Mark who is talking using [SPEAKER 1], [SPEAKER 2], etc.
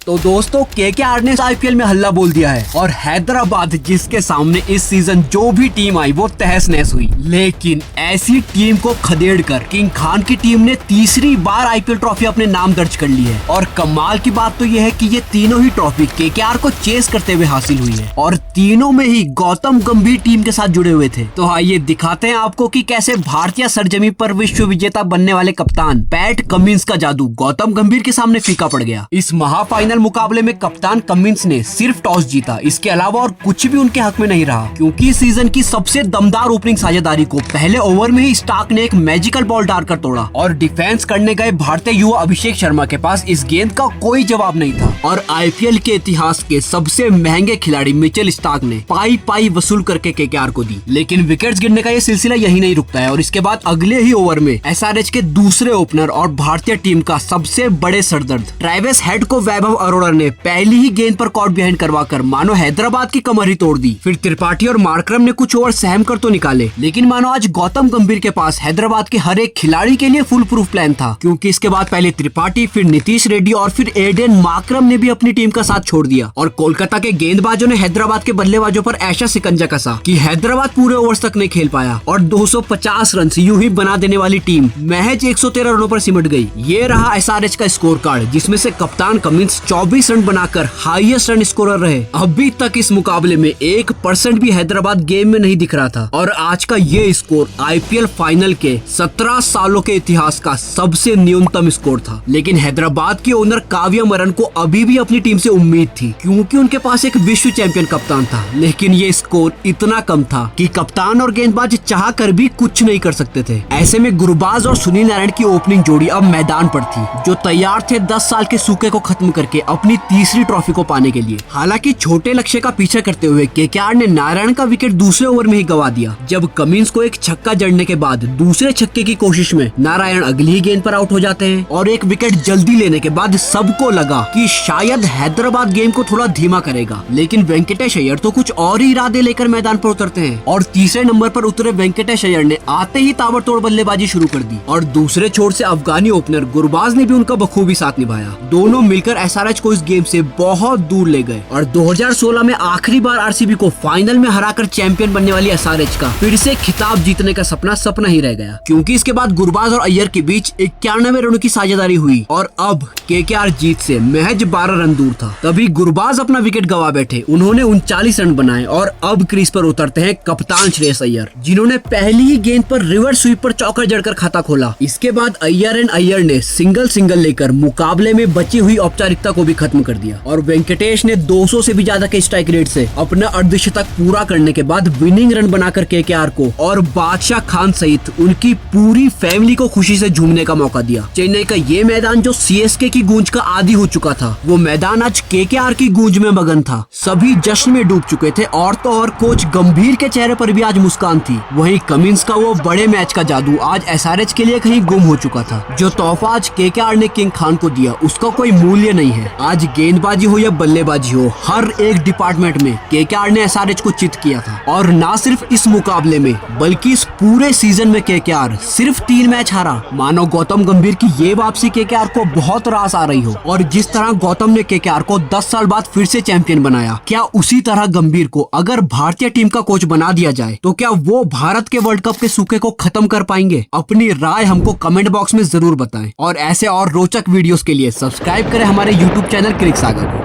[SPEAKER 1] तो दोस्तों केकेआर ने आईपीएल में हल्ला बोल दिया है और हैदराबाद जिसके सामने इस सीजन जो भी टीम आई वो तहस नहस हुई, लेकिन ऐसी टीम को खदेड़कर किंग खान की टीम ने तीसरी बार आईपीएल ट्रॉफी अपने नाम दर्ज कर ली है। और कमाल की बात तो यह है कि ये तीनों ही ट्रॉफी केकेआर को चेस करते हुए हासिल हुई है और तीनों में ही गौतम गंभीर टीम के साथ जुड़े हुए थे। तो आइए दिखाते हैं आपको कि कैसे भारतीय सरजमी पर विश्व विजेता बनने वाले कप्तान पैट कमिंस का जादू गौतम गंभीर के सामने फीका पड़ गया। इस महाफाइनल मुकाबले में कप्तान कमिंस ने सिर्फ टॉस जीता, इसके अलावा और कुछ भी उनके हक में नहीं रहा, क्योंकि इस सीजन की सबसे दमदार ओपनिंग साझेदारी को पहले ओवर में ही स्टार्क ने एक मैजिकल बॉल डालकर तोड़ा और डिफेंस करने गए भारतीय युवा अभिषेक शर्मा के पास इस गेंद का कोई जवाब नहीं था। और आईपीएल के इतिहास के सबसे महंगे खिलाड़ी मिचेल स्टार्क ने पाई वसूल करके केकेआर को दी। लेकिन विकेट्स गिरने का ये सिलसिला यही नहीं रुकता है और इसके बाद अगले ही ओवर में एसआरएच के दूसरे ओपनर और भारतीय टीम का सबसे बड़े सरदर्द ट्रेविस हेड को वैभव अरोड़ा ने पहली ही गेंद पर कॉट बिहाइंड करवाकर मानो हैदराबाद की कमर ही तोड़ दी। फिर त्रिपाठी और मार्करम ने कुछ ओवर सहम कर तो निकाले, लेकिन मानो आज गौतम गंभीर के पास हैदराबाद के हर एक खिलाड़ी के लिए फुल प्रूफ प्लान था, क्योंकि इसके बाद पहले त्रिपाठी, फिर नीतीश रेड्डी और फिर एडेन मार्करम ने भी अपनी टीम का साथ छोड़ दिया। और कोलकाता के गेंदबाजों ने हैदराबाद के बल्लेबाजों पर ऐसा शिकंजा कसा कि हैदराबाद पूरे ओवर्स तक नहीं खेल पाया और 250 रन यूं ही बना देने वाली टीम महज 113 रनों पर सिमट गई। ये रहा एसआरएच का स्कोर कार्ड, जिसमें से कप्तान कमिंस 24 रन बनाकर हाईएस्ट रन स्कोरर रहे। अभी तक इस मुकाबले में 1% भी हैदराबाद गेम में नहीं दिख रहा था और आज का ये स्कोर आईपीएल फाइनल के 17 सालों के इतिहास का सबसे न्यूनतम स्कोर था। लेकिन हैदराबाद की ओनर काव्या मरन को अभी भी अपनी टीम से उम्मीद थी, क्योंकि उनके पास एक विश्व चैंपियन कप्तान था। लेकिन ये स्कोर इतना कम था कि कप्तान और गेंदबाज चाह कर भी कुछ नहीं कर सकते थे। ऐसे में गुरबाज और सुनील नारायण की ओपनिंग जोड़ी अब मैदान पर थी, जो तैयार थे 10 साल के सूखे को खत्म करके अपनी तीसरी ट्रॉफी को पाने के लिए। हालांकि छोटे लक्ष्य का पीछा करते हुए केकेआर ने नारायण का विकेट दूसरे ओवर में ही गवा दिया, जब कमिंस को एक छक्का जड़ने के बाद दूसरे छक्के की कोशिश में नारायण अगली ही गेंद पर आउट हो जाते हैं। और एक विकेट जल्दी लेने के बाद सबको लगा कि शायद हैदराबाद गेम को थोड़ा धीमा करेगा, लेकिन वेंकटेश अय्यर तो कुछ और ही इरादे लेकर मैदान पर उतरते हैं और तीसरे नंबर पर उतरे वेंकटेश अय्यर ने आते ही ताबड़तोड़ बल्लेबाजी शुरू कर दी और दूसरे छोर से अफगानी ओपनर गुरबाज ने भी उनका बखूबी साथ निभाया। दोनों मिलकर एसआरएच को इस गेम से बहुत दूर ले गए और 2016 में आखिरी बार आरसीबी को फाइनल में हराकर चैंपियन बनने वाली एसआरएच का फिर से खिताब जीतने का सपना ही रह गया, क्योंकि इसके बाद गुरबाज और अय्यर के बीच 91 रनों की साझेदारी हुई और अब केकेआर जीत से महज 12 रन दूर था। तभी गुरबाज अपना विकेट गवा बैठे, उन्होंने 39 रन बनाए और अब क्रीज पर उतरते हैं कप्तान श्रेयस अय्यर, जिन्होंने पहली ही गेंद पर रिवर्स स्वीप पर चौका जड़कर खाता खोला। इसके बाद अय्यर ने सिंगल लेकर मुकाबले में बची हुई औपचारिकता को भी खत्म कर दिया और वेंकटेश ने 200 से भी ज्यादा के स्ट्राइक रेट से अपना अर्धशतक पूरा करने के बाद विनिंग रन बनाकर केकेआर को और बादशाह खान सहित उनकी पूरी फैमिली को खुशी से झूमने का मौका दिया। चेन्नई का ये मैदान जो सीएसके की गूंज का आदी हो चुका था, वो मैदान आज केकेआर की गूंज में मगन था। सभी जश्न में डूब चुके थे और तो और कोच गंभीर के चेहरे पर भी आज मुस्कान थी। वहीं कमिंस का वो बड़े मैच का जादू आज एसआरएच के लिए कहीं गुम हो चुका था। जो तोहफा आज केकेआर ने किंग खान को दिया उसका कोई मूल्य नहीं है। आज गेंदबाजी हो या बल्लेबाजी हो, हर एक डिपार्टमेंट में केकेआर ने एसआरएच को चित किया था और ना सिर्फ इस मुकाबले में बल्कि इस पूरे सीजन में केकेआर सिर्फ 3 मैच हारा। मानो गौतम गंभीर की ये वापसी केकेआर को बहुत रास आ रही हो और जिस तरह गौतम ने केकेआर को 10 साल बाद फिर से चैंपियन बनाया, क्या उसी तरह गंभीर को अगर भारतीय टीम का कोच बना दिया जाए तो क्या वो भारत के वर्ल्ड कप के सूखे को खत्म कर पाएंगे? अपनी राय हमको कमेंट बॉक्स में जरूर बताएं और ऐसे और रोचक वीडियोस के लिए सब्सक्राइब करें हमारे यूट्यूब चैनल क्रिक सागा को।